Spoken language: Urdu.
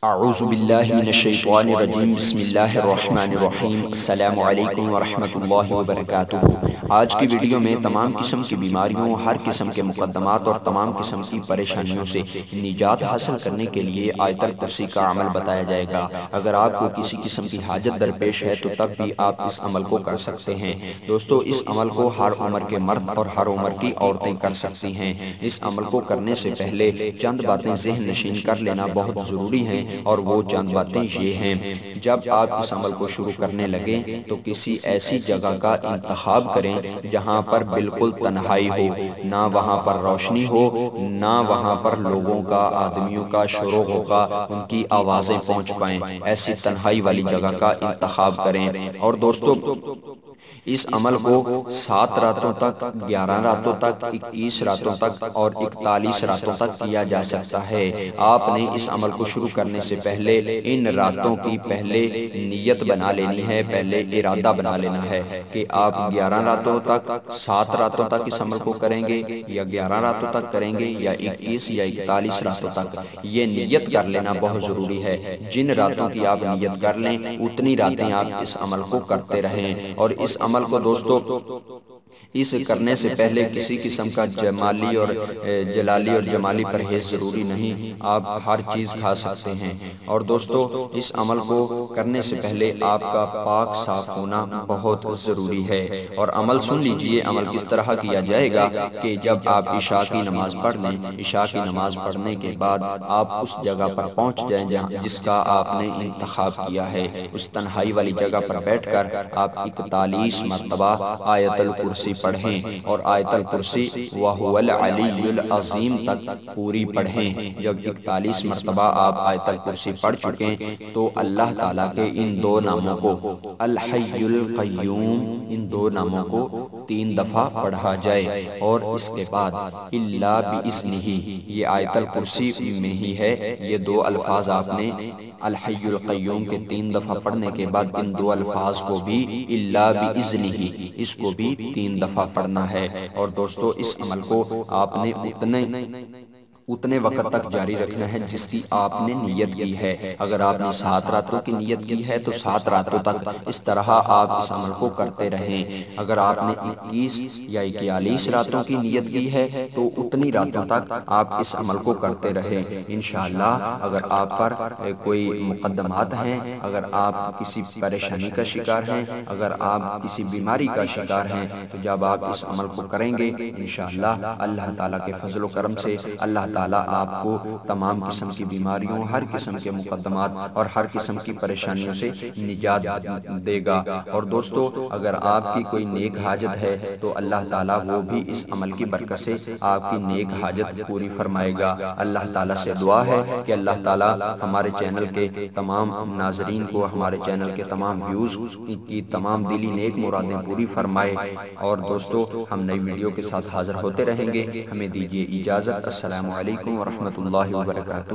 اعوذ باللہ من الشیطان الرجیم بسم اللہ الرحمن الرحیم السلام علیکم ورحمۃ اللہ وبرکاتہ۔ آج کی ویڈیو میں تمام قسم کی بیماریوں، ہر قسم کے مقدمات اور تمام قسم کی پریشانیوں سے نجات حاصل کرنے کے لیے آیت الکرسی کا عمل بتایا جائے گا۔ اگر آپ کو کسی قسم کی حاجت درپیش ہے تو تب بھی آپ اس عمل کو کر سکتے ہیں۔ دوستو، اس عمل کو ہر عمر کے مرد اور ہر عمر کی عورتیں کر سکتی ہیں۔ اس عمل کو کرنے سے پہلے چند باتیں ذہن نشین کر لینا بہت ضروری ہیں، اور وہ چند باتیں یہ ہیں۔ جب آپ اس عمل کو شروع کرنے لگیں تو کسی ایسی جگہ کا انتخاب کریں جہاں پر بالکل تنہائی ہو، نہ وہاں پر روشنی ہو، نہ وہاں پر لوگوں کا، آدمیوں کا شور و غوغا، ان کی آوازیں پہنچ پائیں۔ ایسی تنہائی والی جگہ کا انتخاب کریں۔ اور دوستو، اس عمل کو 7 راتوں تک، 11 راتوں تک، 21 راتوں تک اور 41 راتوں تک کیا جا سکتا ہے۔ آپ نے اس عمل کو شروع کرنے سے پہلے ان راتوں کی پہلے نیت بنا لینی ہے، پہلے ارادہ بنا لینا ہے کہ آپ 11 راتوں تک، 7 راتوں تک اس عمل کو کریں گے، یا 11 راتوں تک کریں گے، یا 21 یا 41 راتوں تک۔ یہ نیت کر لینا بہت ضروری ہے۔ جن راتوں کی آپ نیت کر لیں اتنی راتیں آپ اس عمل کو کرتے رہیں۔ اور اس عمل کو دوستو، اس کرنے سے پہلے کسی قسم کا جمالی اور جمالی پرہیز ضروری نہیں، آپ ہر چیز کھا سکتے ہیں۔ اور دوستو، اس عمل کو کرنے سے پہلے آپ کا پاک صاف ہونا بہت ضروری ہے۔ اور عمل سن لیجئے، عمل کس طرح کیا جائے گا کہ جب آپ عشاء کی نماز پڑھ لیں، عشاء کی نماز پڑھنے کے بعد آپ اس جگہ پر پہنچ جائیں جس کا آپ نے انتخاب کیا ہے۔ اس تنہائی والی جگہ پر بیٹھ کر آپ 41 مرتبہ آیت الکرسی پڑھیں، اور آیت الکرسی وَهُوَ الْعَلِيُّ الْعَظِيمُ تک پوری پڑھیں۔ جب 41 مرتبہ آپ آیت الکرسی پڑھ چکیں تو اللہ تعالیٰ کے ان 2 ناموں کو، الحی القیوم، ان 2 ناموں کو 3 دفعہ پڑھا جائے۔ اور اس کے بعد الا بِإِذْنِهِ، یہ آیت الکرسی میں ہی ہے، یہ 2 الفاظ آپ نے الحی القیوم کے 3 دفعہ پڑھنے کے بعد ان 2 الفاظ کو بھی الا بِإِذْنِهِ، اس کو بھی 3 دفعہ پڑھنا ہے۔ اور دوستو، اس عمل کو آپ نے اتنے وقت تک جاری رکھنا ہے جس کی آپ نے نیت کی ہے۔ اگر آپ نے 7 راتوں کی نیت کی ہے تو 7 راتوں تک اس طرح آپ اس عمل کو کرتے رہیں۔ اگر آپ نے 21 یا 41 راتوں کی نیت کی ہے تو اتنی راتوں تک آپ اس عمل کو کرتے رہیں۔ انشاءاللہ اگر آپ پر کوئی مقدمات ہیں، اگر آپ کسی پریشانی کا شکار ہیں، اگر آپ کسی بیماری کا شکار ہیں، تو جب آپ اس عمل کو کریں گے انشاءاللہ اللہ تعالیٰ کے فضل و کرم سے اللہ تعالیٰ آپ کو تمام قسم کی بیماریوں، ہر قسم کے مقدمات اور ہر قسم کی پریشانیوں سے نجات دے گا۔ اور دوستو، اگر آپ کی کوئی نیک حاجت ہے تو اللہ تعالیٰ وہ بھی اس عمل کی برکت سے آپ کی نیک حاجت پوری فرمائے گا۔ اللہ تعالیٰ سے دعا ہے کہ اللہ تعالیٰ ہمارے چینل کے تمام ناظرین کو، ہمارے چینل کے تمام ویوز کی تمام دلی نیک مرادیں پوری فرمائے۔ اور دوستو، ہم نئی ویڈیو کے ساتھ حاضر ہوتے رہیں گے۔ ہمیں دیجیے اجازت۔ السلام علیکم ورحمۃ اللہ وبرکاتہ۔